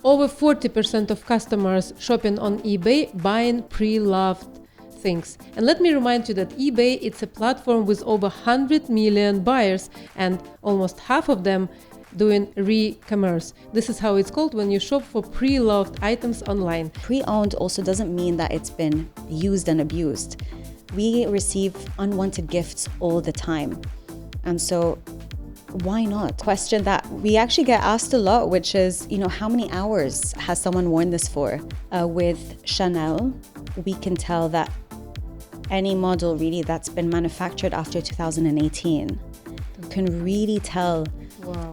Over 40% of customers shopping on eBay buying pre-loved things. And let me remind you that eBay, it's a platform with over 100 million buyers and almost half of them doing re-commerce. This is how it's called when you shop for pre-loved items online. Pre-owned also doesn't mean that it's been used and abused. We receive unwanted gifts all the time. And so why not? Question that we actually get asked a lot, which is, how many hours has someone worn this for? With Chanel, we can tell that any model really that's been manufactured after 2018 can really tell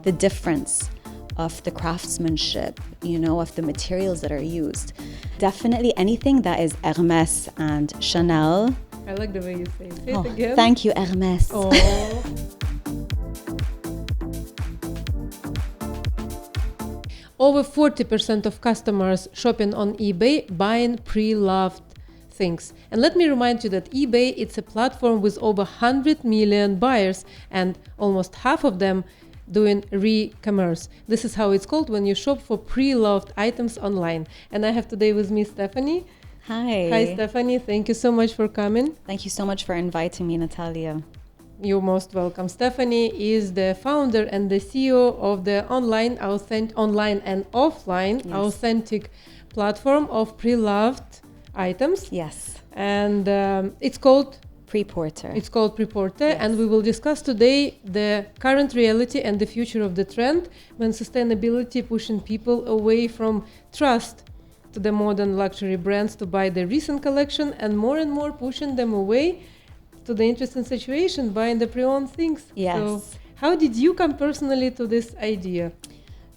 the difference of the craftsmanship, of the materials that are used. Definitely anything that is Hermès and Chanel. I like the way you say it. Say it again. Thank you, Hermès. Oh. Over 40% of customers shopping on eBay buying pre-loved things. And let me remind you that eBay, it's a platform with over 100 million buyers and almost half of them doing re-commerce. This is how it's called when you shop for pre-loved items online. And I have today with me Stephanie. Hi. Hi, Stephanie. Thank you so much for coming. Thank you so much for inviting me, Natalia. You're most welcome. Stephanie is the founder and the CEO of the online and offline authentic platform of pre-loved items. Yes. And it's called Pre Porte. It's called Pre Porte, and we will discuss today the current reality and the future of the trend when sustainability pushing people away from trust to the modern luxury brands to buy the recent collection and more pushing them away to the interesting situation buying the pre-owned things. Yes. So how did you come personally to this idea?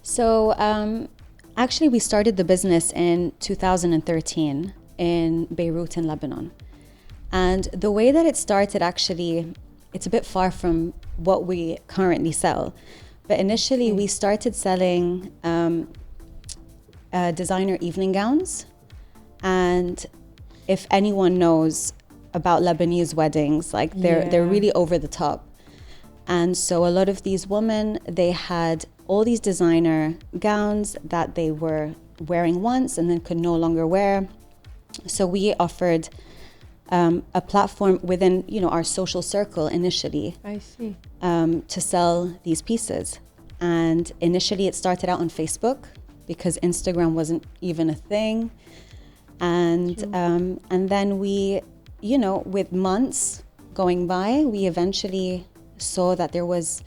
So actually we started the business in 2013 in Beirut in Lebanon. And the way that it started, actually, it's a bit far from what we currently sell. But initially we started selling designer evening gowns. And if anyone knows about Lebanese weddings, they're really over the top. And so a lot of these women, they had all these designer gowns that they were wearing once and then could no longer wear. So we offered a platform within, our social circle initially. I see. To sell these pieces. And initially it started out on Facebook because Instagram wasn't even a thing. And then we, with months going by, we eventually saw that there was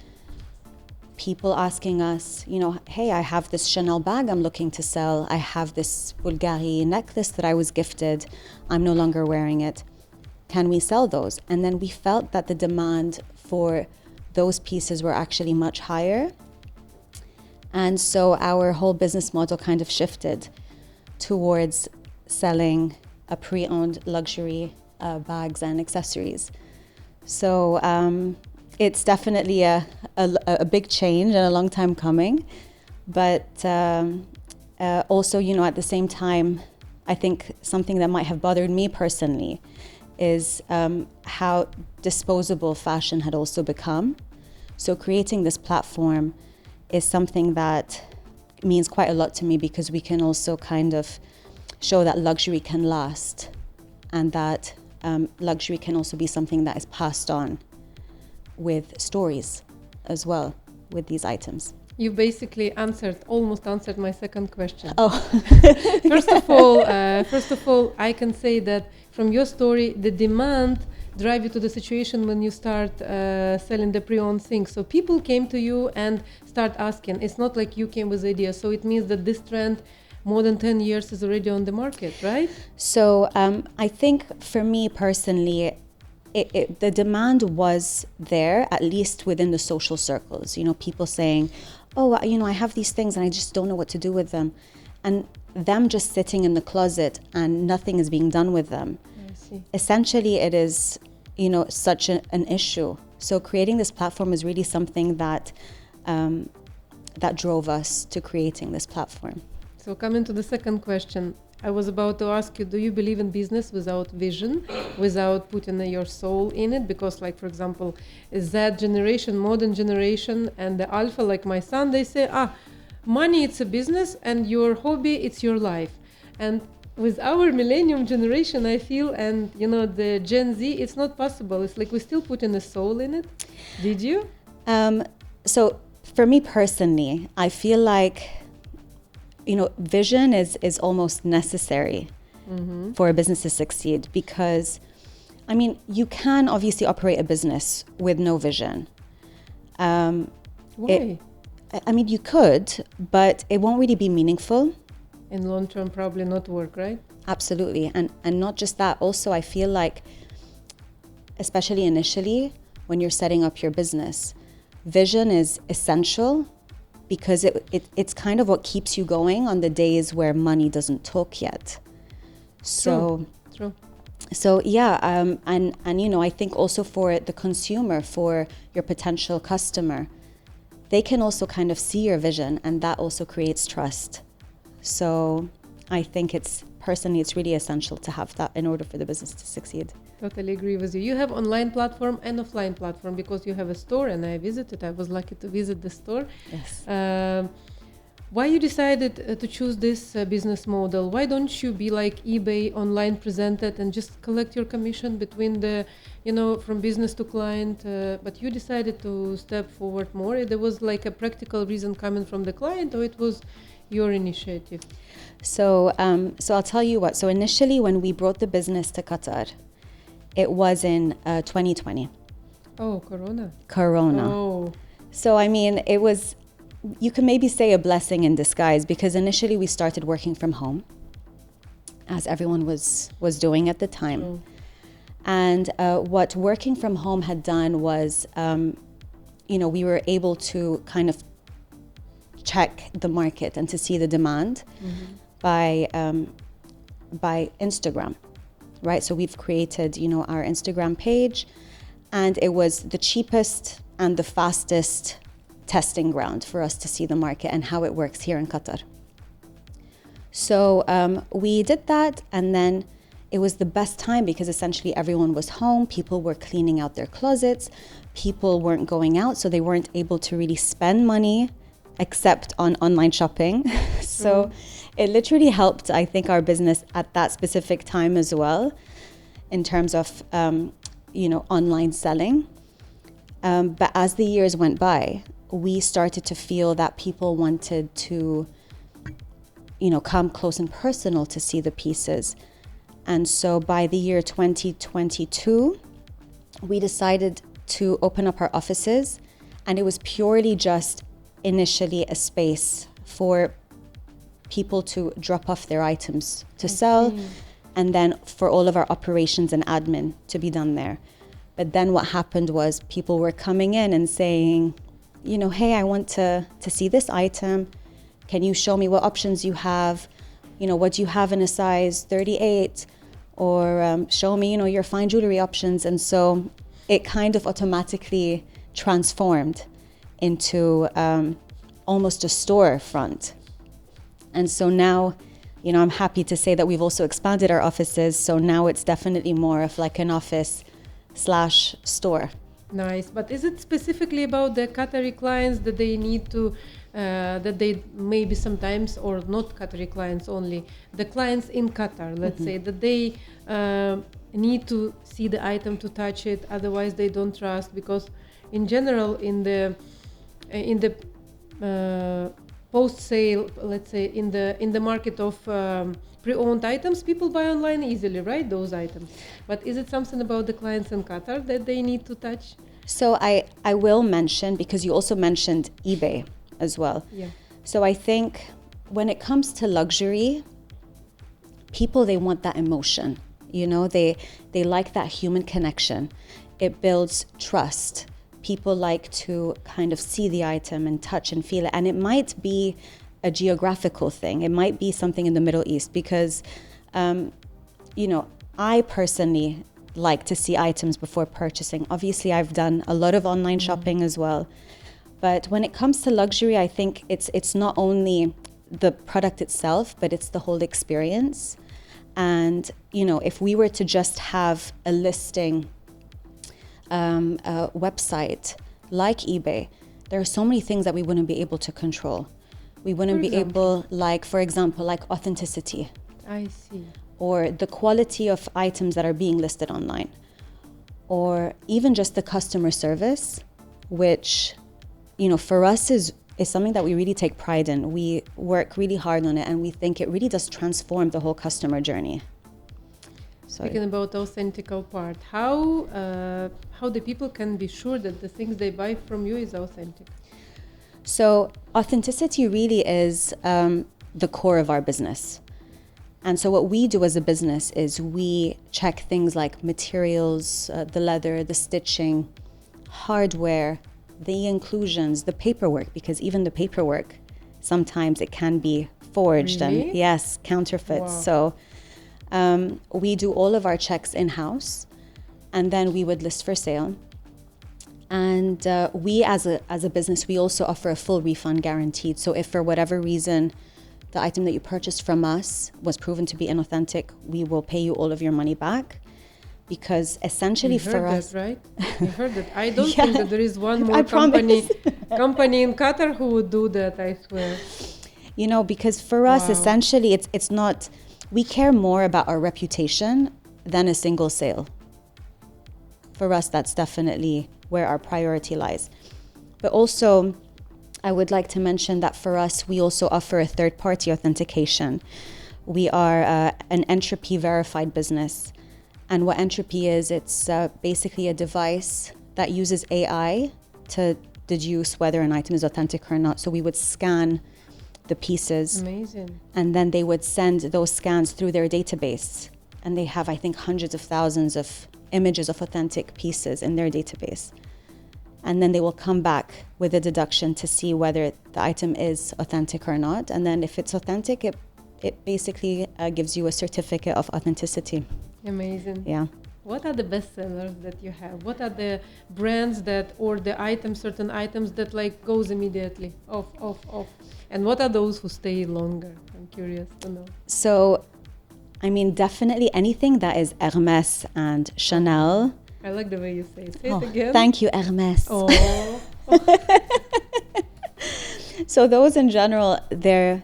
people asking us, hey, I have this Chanel bag I'm looking to sell. I have this Bulgari necklace that I was gifted. I'm no longer wearing it. Can we sell those? And then we felt that the demand for those pieces were actually much higher. And so our whole business model kind of shifted towards selling a pre-owned luxury bags and accessories. So it's definitely a big change and a long time coming. But also, at the same time, I think something that might have bothered me personally is how disposable fashion had also become. So creating this platform is something that means quite a lot to me because we can also kind of show that luxury can last and that luxury can also be something that is passed on with stories as well with these items. You basically almost answered my second question. Oh. First of all, I can say that from your story, the demand drive you to the situation when you start selling the pre-owned things. So people came to you and start asking. It's not like you came with the idea. So it means that this trend, more than 10 years, is already on the market, right? So I think for me personally, the demand was there, at least within the social circles. People saying, oh, I have these things and I just don't know what to do with them. And them just sitting in the closet and nothing is being done with them. I see. Essentially, it is, such an issue. So creating this platform is really something that that drove us to creating this platform. So coming to the second question, I was about to ask you, do you believe in business without vision, without putting your soul in it? Because for example, Z generation, modern generation, and the alpha, like my son, they say, money it's a business and your hobby it's your life. And with our millennium generation, I feel, and the Gen Z, it's not possible. It's like we still put in a soul in it. Did you? So for me personally, I feel like vision is almost necessary for a business to succeed, because I mean, you can obviously operate a business with no vision. Why? I mean, you could, but it won't really be meaningful. In long term, probably not work, right? Absolutely. And not just that, also I feel like, especially initially, when you're setting up your business, vision is essential, because it's kind of what keeps you going on the days where money doesn't talk yet. So True. So yeah, and I think also for the consumer, for your potential customer, they can also kind of see your vision, and that also creates trust. So I think it's really essential to have that in order for the business to succeed. Totally agree with you. You have online platform and offline platform, because you have a store, and I visited. I was lucky to visit the store. Yes. Why you decided to choose this business model? Why don't you be like eBay, online presented, and just collect your commission between the, from business to client? But you decided to step forward more. There was like a practical reason coming from the client, or it was your initiative? So I'll tell you what. So initially, when we brought the business to Qatar, it was in 2020. Oh, Corona. Oh. So I mean, it was, you can maybe say, a blessing in disguise, because initially we started working from home, as everyone was doing at the time. Oh. And what working from home had done was, we were able to kind of check the market and to see the demand by Instagram, right? So we've created, our Instagram page, and it was the cheapest and the fastest testing ground for us to see the market and how it works here in Qatar. So we did that, and then it was the best time, because essentially everyone was home, people were cleaning out their closets, people weren't going out, so they weren't able to really spend money except on online shopping. So it literally helped, I think, our business at that specific time as well, in terms of, online selling. But as the years went by, we started to feel that people wanted to, come close and personal to see the pieces. And so by the year 2022, we decided to open up our offices, and it was purely just initially a space for people to drop off their items to sell, and then for all of our operations and admin to be done there. But then what happened was, people were coming in and saying, hey, I want to see this item. Can you show me what options you have? What do you have in a size 38? Or show me, your fine jewelry options. And so it kind of automatically transformed into almost a storefront. And so now, I'm happy to say that we've also expanded our offices. So now it's definitely more of like an office/store. Nice. But is it specifically about the Qatari clients that they need to, that they maybe sometimes, or not Qatari clients only, the clients in Qatar, let's say, that they need to see the item to touch it, otherwise they don't trust? Because in general, in the post-sale, let's say, in the market of pre-owned items, people buy online easily, right? Those items. But is it something about the clients in Qatar that they need to touch? So I will mention, because you also mentioned eBay as well. Yeah. So I think when it comes to luxury, people, they want that emotion. They like that human connection. It builds trust. People like to kind of see the item and touch and feel it. And it might be a geographical thing. It might be something in the Middle East, because, I personally like to see items before purchasing. Obviously, I've done a lot of online shopping as well. But when it comes to luxury, I think it's not only the product itself, but it's the whole experience. And, if we were to just have a listing, a website like eBay, there are so many things that we wouldn't be able to control. We wouldn't For be example? able, like, for example, like authenticity I see. or the quality of items that are being listed online, or even just the customer service, which, for us is something that we really take pride in. We work really hard on it, and we think it really does transform the whole customer journey. So, Speaking about authentical part, how the people can be sure that the things they buy from you is authentic? so authenticity really is the core of our business. And so what we do as a business is we check things like materials, the leather, the stitching, hardware, the inclusions, the paperwork, because even the paperwork, sometimes it can be forged Really? and yes, counterfeits. Wow. So we do all of our checks in-house, and then we would list for sale. And we as a business, we also offer a full refund guaranteed. So if for whatever reason the item that you purchased from us was proven to be inauthentic, we will pay you all of your money back. Because essentially You for heard us, that, right? You heard that. I don't Yeah. think that there is one more I promise. company in Qatar who would do that, I swear. because for us, Wow. essentially, it's not, we care more about our reputation than a single sale. For us, that's definitely where our priority lies. But also, I would like to mention that for us, we also offer a third-party authentication. We are an entropy verified business. And what entropy is, it's basically a device that uses AI to deduce whether an item is authentic or not. So we would scan the pieces, Amazing. and then they would send those scans through their database. And they have, I think, hundreds of thousands of images of authentic pieces in their database. And then they will come back with a deduction to see whether the item is authentic or not. And then if it's authentic, it basically gives you a certificate of authenticity. Amazing. Yeah. What are the best sellers that you have? What are the brands that, or the items, certain items that like goes immediately off? And what are those who stay longer? I'm curious to know. So, I mean, definitely anything that is Hermès and Chanel. I like the way you say it. Say Oh, it again. thank you, Hermès. Oh. So those in general, they're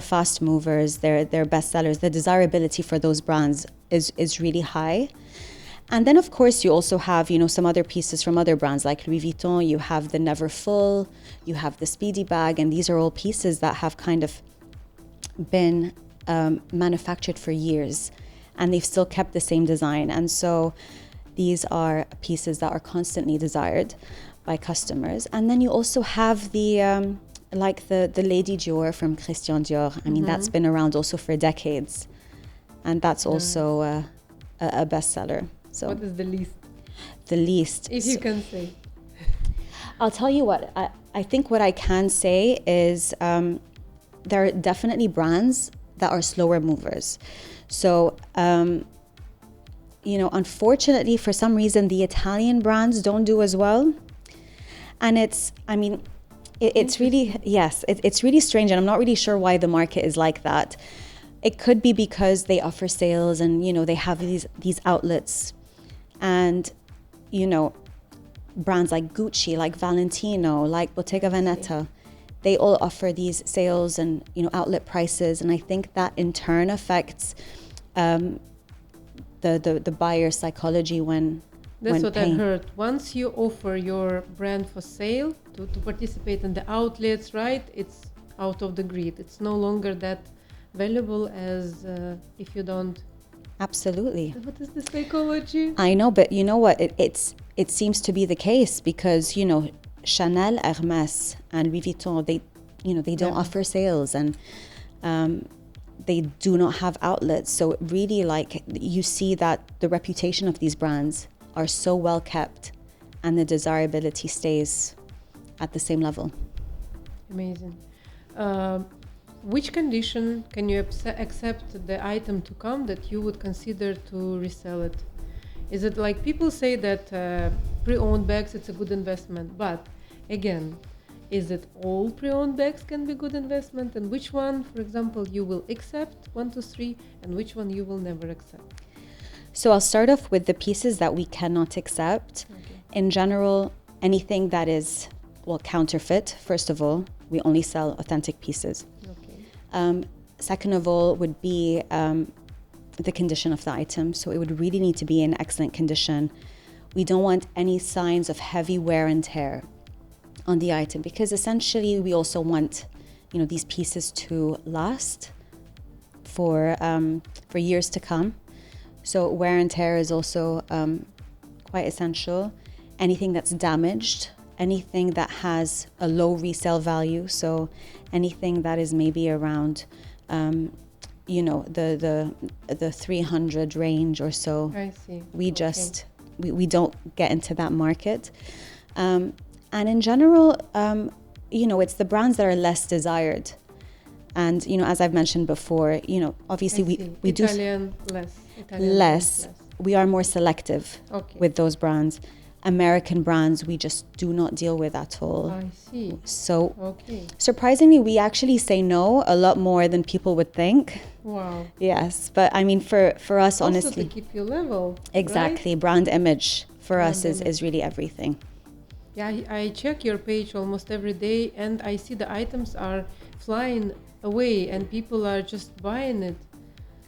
fast movers, they're best sellers. The desirability for those brands is really high. And then of course you also have, some other pieces from other brands like Louis Vuitton. You have the Never Full, you have the Speedy bag, and these are all pieces that have kind of been manufactured for years, and they've still kept the same design. And so these are pieces that are constantly desired by customers. And then you also have the like the Lady Dior from Christian Dior. I mean, that's been around also for decades, and that's also a bestseller. So What is the least? the least, If you can say. I'll tell you what, I think what I can say is there are definitely brands that are slower movers. So, unfortunately, for some reason, the Italian brands don't do as well. And it's really, yes, it's really strange. And I'm not really sure why the market is like that. It could be because they offer sales and, they have these outlets. And, brands like Gucci, like Valentino, like Bottega Veneta, they all offer these sales and, outlet prices. And I think that in turn affects the buyer's psychology when That's what paying. I heard. Once you offer your brand for sale to participate in the outlets, right? It's out of the grid. It's no longer that valuable as if you don't. Absolutely. What is the psychology? I know, but you know what? It seems to be the case because, Chanel, Hermès, and Louis Vuitton, they don't offer sales, and they do not have outlets. So really, like, you see that the reputation of these brands are so well kept, and the desirability stays at the same level. Amazing. Which condition can you accept the item to come that you would consider to resell it? Is it like people say that pre-owned bags, it's a good investment, but again, is it all pre-owned bags can be good investment? And which one, for example, you will accept, 1, 2, 3, and which one you will never accept? So I'll start off with the pieces that we cannot accept. Okay. In general, anything that is, counterfeit, first of all, We only sell authentic pieces. Okay. Second of all would be the condition of the item. So it would really need to be in excellent condition. We don't want any signs of heavy wear and tear on the item, because essentially we also want, these pieces to last for years to come. So wear and tear is also quite essential. Anything that's damaged, anything that has a low resale value, so anything that is maybe around the 300 range or so. I see. We don't get into that market. And in general, it's the brands that are less desired. And, as I've mentioned before, obviously we do Italian less. We are more selective Okay. with those brands. American brands we just do not deal with at all. I see. So Okay. surprisingly, we actually say no a lot more than people would think. Wow. Yes, but I mean, for us, Also honestly, to keep you level. exactly, Right? brand image for Brand us image. is really everything. Yeah, I check your page almost every day, and I see the items are flying away, and people are just buying it.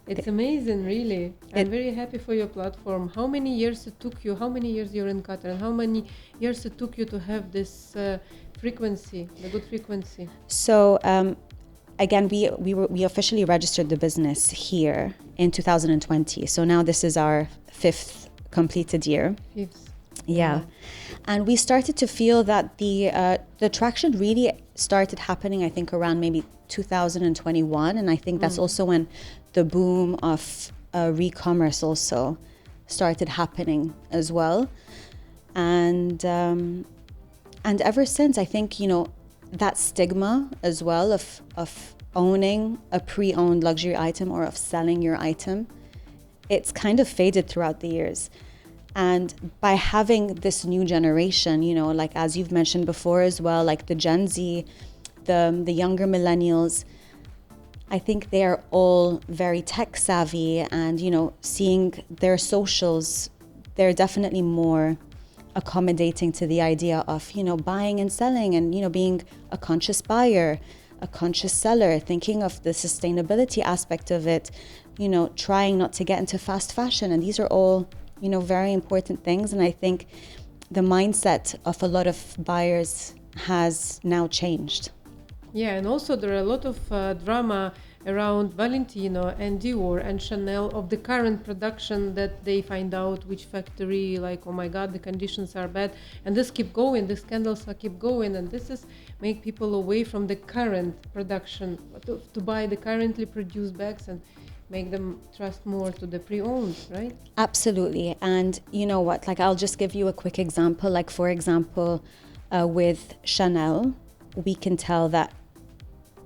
It's amazing, really. I'm very happy for your platform. How many years it took you? How many years you're in Qatar, and how many years it took you to have this frequency, the good frequency? So again, we officially registered the business here in 2020. So now this is our 5th completed year. Fifth. Yeah. Wow. And we started to feel that the traction really started happening, I think, around maybe 2021. And I think that's also when the boom of re-commerce also started happening as well. And ever since, I think, that stigma as well of owning a pre-owned luxury item or of selling your item, it's kind of faded throughout the years. And by having this new generation, like as you've mentioned before as well, like the Gen Z, the younger millennials, I think they are all very tech savvy, and, seeing their socials, they're definitely more accommodating to the idea of, buying and selling and, being a conscious buyer, a conscious seller, thinking of the sustainability aspect of it, trying not to get into fast fashion. And these are all, very important things. And I think the mindset of a lot of buyers has now changed. Yeah, and also there are a lot of drama around Valentino and Dior and Chanel of the current production, that they find out which factory, like, oh my God, the conditions are bad. And this keep going, the scandals keep going. And this is make people away from the current production to buy the currently produced bags and make them trust more to the pre-owned, right? Absolutely. And you know what, like, I'll just give you a quick example. Like, for example, with Chanel, we can tell that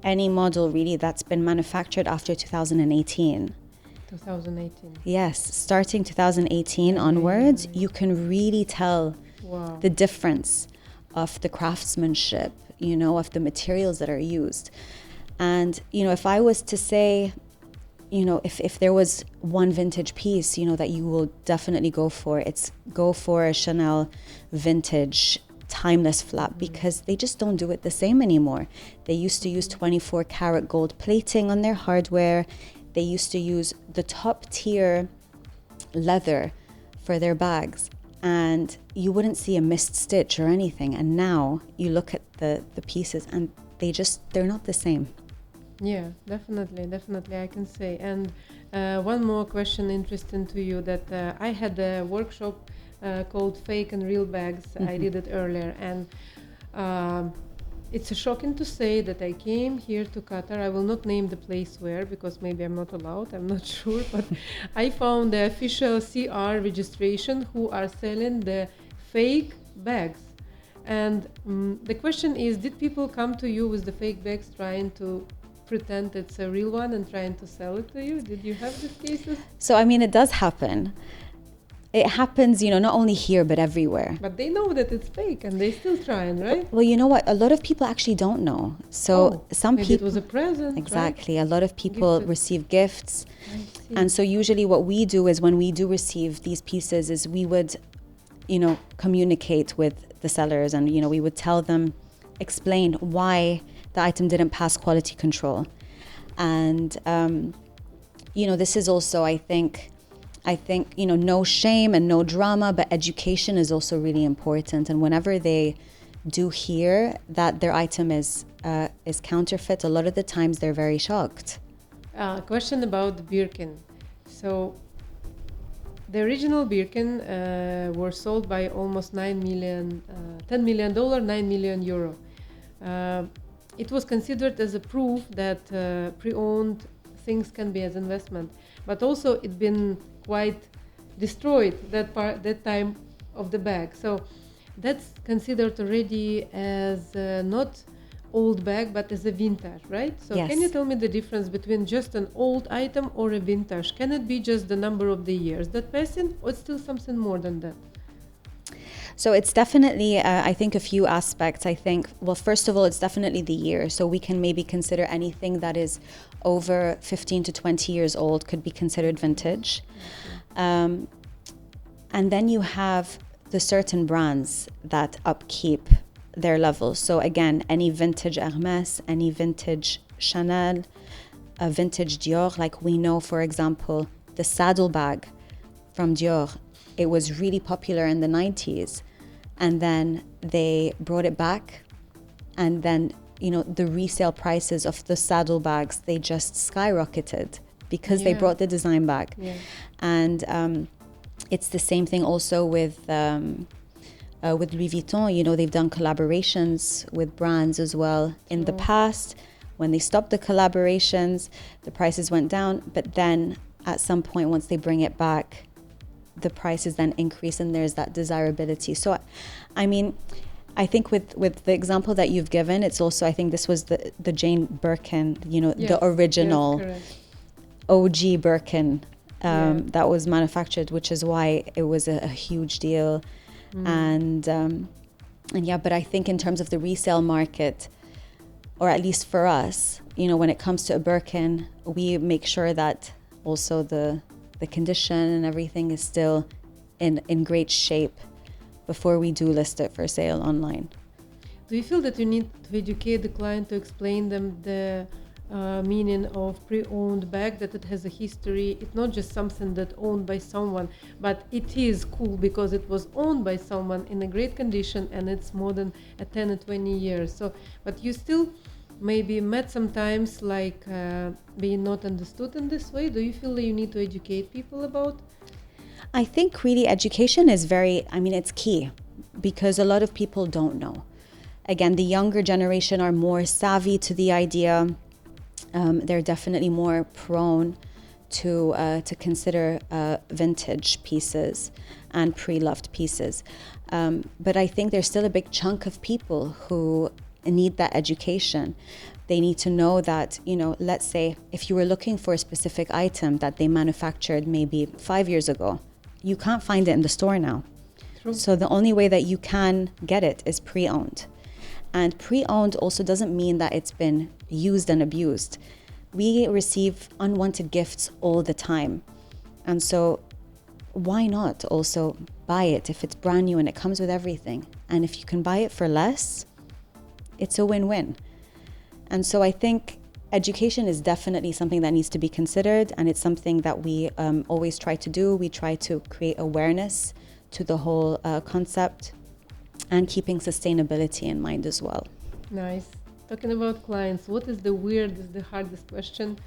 any model really that's been manufactured after 2018. 2018. Yes, starting 2018 onwards, you can really tell Wow. the difference of the craftsmanship, of the materials that are used. And, if I was to say, if there was one vintage piece, that you will definitely go for, it's go for a Chanel vintage timeless flap, because they just don't do it the same anymore. They used to use 24 karat gold plating on their hardware. They used to use the top tier leather for their bags, and you wouldn't see a missed stitch or anything. And now you look at the pieces and they're not the same. Yeah, definitely, I can say. And one more question interesting to you, that I had a workshop called Fake and Real Bags. I did it earlier, and it's shocking to say that I came here to Qatar. I will not name the place where, because maybe I'm not allowed, I'm not sure, but I found the official CR registration who are selling the fake bags. And the question is, did people come to you with the fake bags trying to pretend it's a real one and trying to sell it to you? Did you have these cases? So, I mean, it does happen. It happens, not only here, but everywhere. But they know that it's fake and they still trying, right? Well, you know what? A lot of people actually don't know. So some maybe people... it was a present, Exactly. right? A lot of people Gifted. receive gifts. I see. And so usually what we do is, when we do receive these pieces, is we would, communicate with the sellers, and, we would tell them, explain why the item didn't pass quality control. And, this is also, I think, no shame and no drama, but education is also really important. And whenever they do hear that their item is counterfeit, a lot of the times they're very shocked. Question about the Birkin. So the original Birkin were sold by almost $10 million, €9 million. It was considered as a proof that pre-owned things can be as investment, but also it's been quite destroyed that time of the bag. So that's considered already as not old bag, but as a vintage, right? So yes. Can you tell me the difference between just an old item or a vintage? Can it be just the number of the years that passing, or it's still something more than that? So it's definitely, I think, a few aspects. I think, well, first of all, it's definitely the year. So we can maybe consider anything that is over 15 to 20 years old could be considered vintage. And then you have the certain brands that upkeep their levels. So again, any vintage Hermès, any vintage Chanel, a vintage Dior, like we know, for example, the saddle bag from Dior, it was really popular in the 90s. And then they brought it back. And then, the resale prices of the saddle bags, they just skyrocketed because they brought the design back. Yeah. And it's the same thing also with Louis Vuitton. They've done collaborations with brands as well in the past. When they stopped the collaborations, the prices went down. But then at some point, once they bring it back, the prices then increase and there's that desirability. So, I think with the example that you've given, it's also, I think this was the Jane Birkin, the original OG Birkin that was manufactured, which is why it was a huge deal. And but I think in terms of the resale market, or at least for us, when it comes to a Birkin, we make sure that also the condition and everything is still in great shape before we do list it for sale online. Do you feel that you need to educate the client to explain them the meaning of pre-owned bag, that it has a history? It's not just something that owned by someone, but it is cool because it was owned by someone in a great condition and it's more than 10 or 20 years. So, but you still maybe met sometimes like being not understood in this way. Do you feel that you need to educate people about? I think really education is it's key, because a lot of people don't know. Again, the younger generation are more savvy to the idea. They're definitely more prone to consider vintage pieces and pre-loved pieces. But I think there's still a big chunk of people who need that education. They need to know that, let's say if you were looking for a specific item that they manufactured maybe 5 years ago, you can't find it in the store now. True. So the only way that you can get it is pre-owned. And pre-owned also doesn't mean that it's been used and abused. We receive unwanted gifts all the time. And so why not also buy it if it's brand new and it comes with everything? And if you can buy it for less, it's a win-win. And so I think education is definitely something that needs to be considered, and it's something that we always try to do. We try to create awareness to the whole concept and keeping sustainability in mind as well. Nice. Talking about clients, what is the weirdest, the hardest question,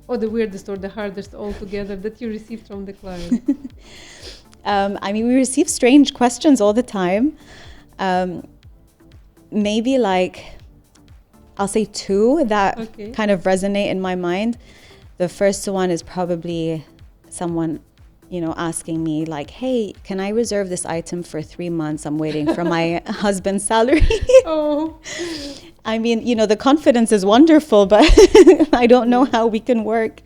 or the weirdest or the hardest altogether that you received from the client? We receive strange questions all the time. Maybe I'll say two that kind of resonate in my mind. The first one is probably someone, asking me like, hey, can I reserve this item for 3 months? I'm waiting for my husband's salary. Oh. The confidence is wonderful, but I don't know how we can work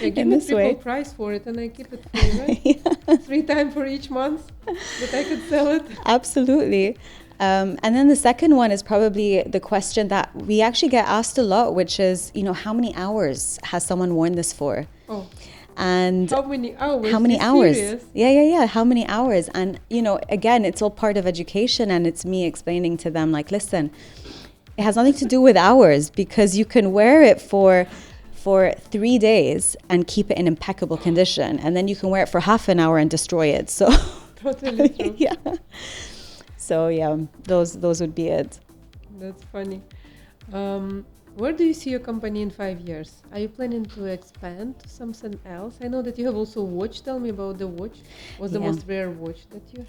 in this way. Give me triple price for it and I keep it free, right? 3 times for each month that I could sell it. Absolutely. And then the second one is probably the question that we actually get asked a lot, which is, how many hours has someone worn this for? Oh. And how many hours? How many hours? Serious? Yeah. How many hours? And, again, it's all part of education, and it's me explaining to them, like, listen, It has nothing to do with hours, because you can wear it for 3 days and keep it in impeccable condition, and then you can wear it for half an hour and destroy it. So Totally true. yeah. So yeah, those would be it. That's funny. Where do you see your company in 5 years? Are you planning to expand to something else? I know that you have also a watch. Tell me about the watch. What's the most rare watch that you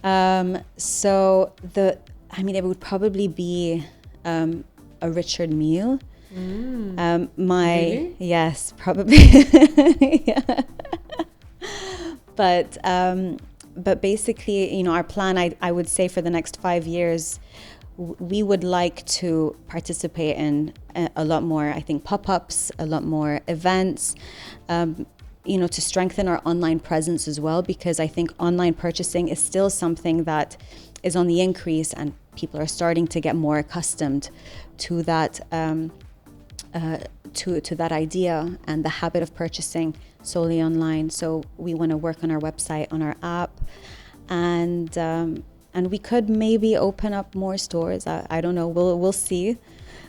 have? So it would probably be a Richard Mille. Really? Yes, probably. Yeah. But basically, our plan, I would say, for the next 5 years, we would like to participate in a lot more, I think, pop-ups, a lot more events, to strengthen our online presence as well, because I think online purchasing is still something that is on the increase, and people are starting to get more accustomed to that to that idea and the habit of purchasing solely online. So we want to work on our website, on our app, and we could maybe open up more stores. I don't know. We'll see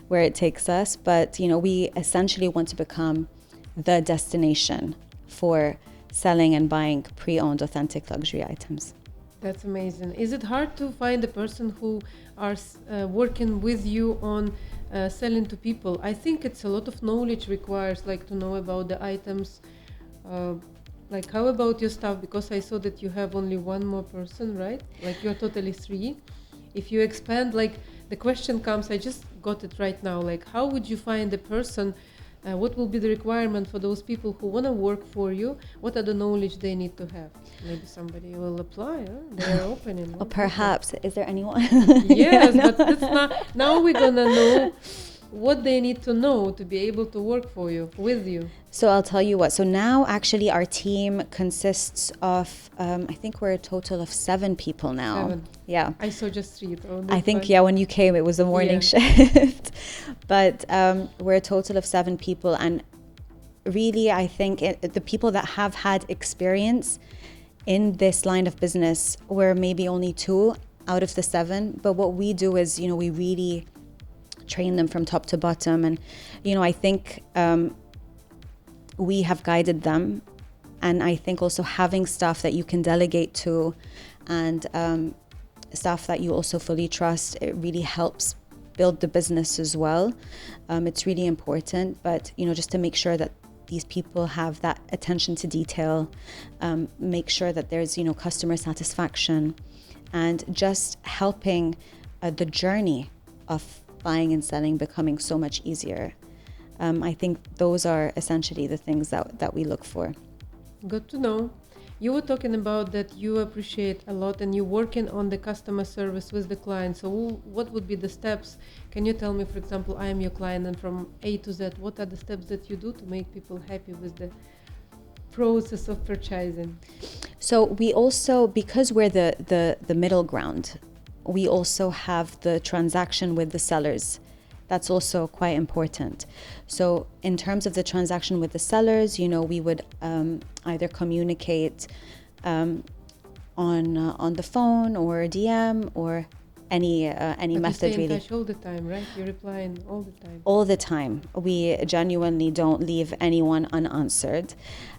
where it takes us. But we essentially want to become the destination for selling and buying pre-owned, authentic luxury items. That's amazing. Is it hard to find a person who are working with you on selling to people? I think it's a lot of knowledge requires, like, to know about the items. Like, how about your staff? Because I saw that you have only one more person, right? Like, you're totally 3. If you expand, like, the question comes, I just got it right now. Like, how would you find a person? What will be the requirement for those people who want to work for you? What are the knowledge they need to have? Maybe somebody will apply. Huh? They're opening. Oh, perhaps. Is there anyone? Yes, but that's not. Now we're gonna know what they need to know to be able to work for you, with you. So I'll tell you what. So now actually our team consists of, I think we're a total of 7 people now. 7. Yeah. I saw just 3 though. I think, when you came, it was a morning shift. But we're a total of 7 people. And really, I think the people that have had experience in this line of business were maybe only 2 out of the 7. But what we do is, we really train them from top to bottom. And, I think we have guided them. And I think also having staff that you can delegate to, and staff that you also fully trust, it really helps build the business as well. It's really important, but just to make sure that these people have that attention to detail, make sure that there's customer satisfaction, and just helping the journey of buying and selling becoming so much easier. I think those are essentially the things that we look for. Good to know. You were talking about that you appreciate a lot and you're working on the customer service with the client. So what would be the steps? Can you tell me, for example, I am your client, and from A to Z, what are the steps that you do to make people happy with the process of purchasing? So we also, because we're the middle ground, we also have the transaction with the sellers. That's also quite important. So in terms of the transaction with the sellers, we would either communicate on the phone or DM or any But method, you stay in really. touch all the time, right? You're replying all the time. All the time. We genuinely don't leave anyone unanswered.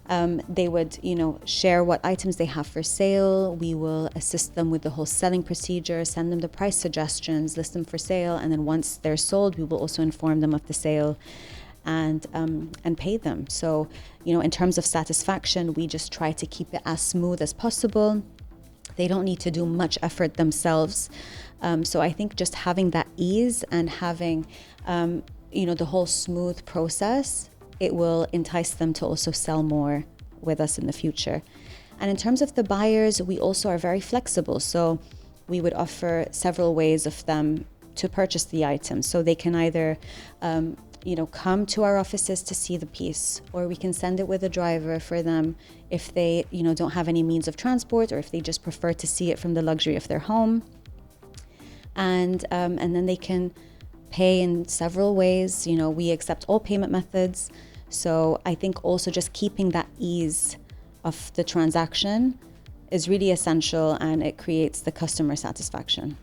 They would, share what items they have for sale. We will assist them with the whole selling procedure, send them the price suggestions, list them for sale, and then once they're sold, we will also inform them of the sale and pay them. So, in terms of satisfaction, we just try to keep it as smooth as possible. They don't need to do much effort themselves. So I think just having that ease and having, the whole smooth process, it will entice them to also sell more with us in the future. And in terms of the buyers, we also are very flexible. So we would offer several ways of them to purchase the items. So they can either, come to our offices to see the piece, or we can send it with a driver for them if they, don't have any means of transport, or if they just prefer to see it from the luxury of their home. And then they can pay in several ways. We accept all payment methods. So I think also just keeping that ease of the transaction is really essential, and it creates the customer satisfaction.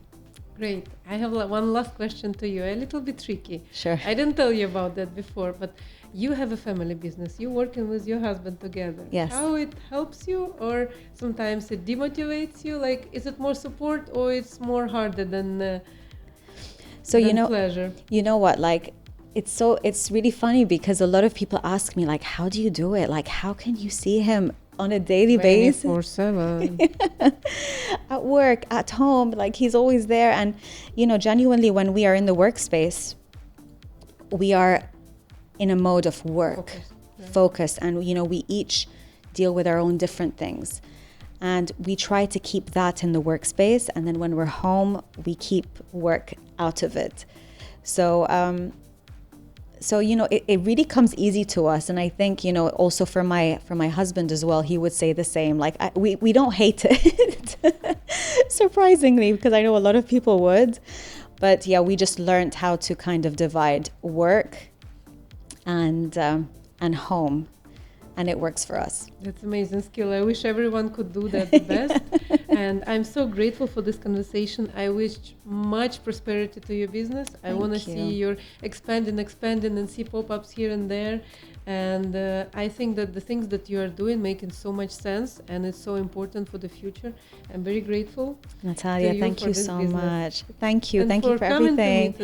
Great. I have one last question to you, a little bit tricky. Sure. I didn't tell you about that before, but you have a family business. You're working with your husband together. Yes. How it helps you, or sometimes it demotivates you? Like, is it more support, or it's more harder than So than pleasure? You know what? Like, it's really funny because a lot of people ask me, like, how do you do it? Like, how can you see him on a daily basis? 24/7. At work, at home, like he's always there. And, genuinely, when we are in the workspace, we are in a mode of work, focus, and, we each deal with our own different things. And we try to keep that in the workspace. And then when we're home, we keep work out of it. So, it really comes easy to us. And I think, also for my husband as well, he would say the same. Like, we don't hate it, surprisingly, because I know a lot of people would. But yeah, we just learned how to kind of divide work and home. And it works for us. That's amazing skill. I wish everyone could do that the best. And I'm so grateful for this conversation. I wish much prosperity to your business. I want to see you expanding and see pop-ups here and there. And I think that the things that you are doing making so much sense, and it's so important for the future. I'm very grateful. Natalia, thank you so much. Thank you. And thank you for everything.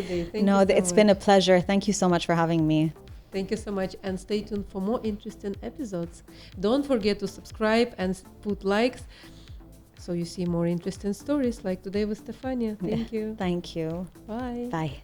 It's been a pleasure. Thank you so much for having me. Thank you so much, and stay tuned for more interesting episodes. Don't forget to subscribe and put likes so you see more interesting stories like today with Stefania. Thank you. Thank you. Bye. Bye.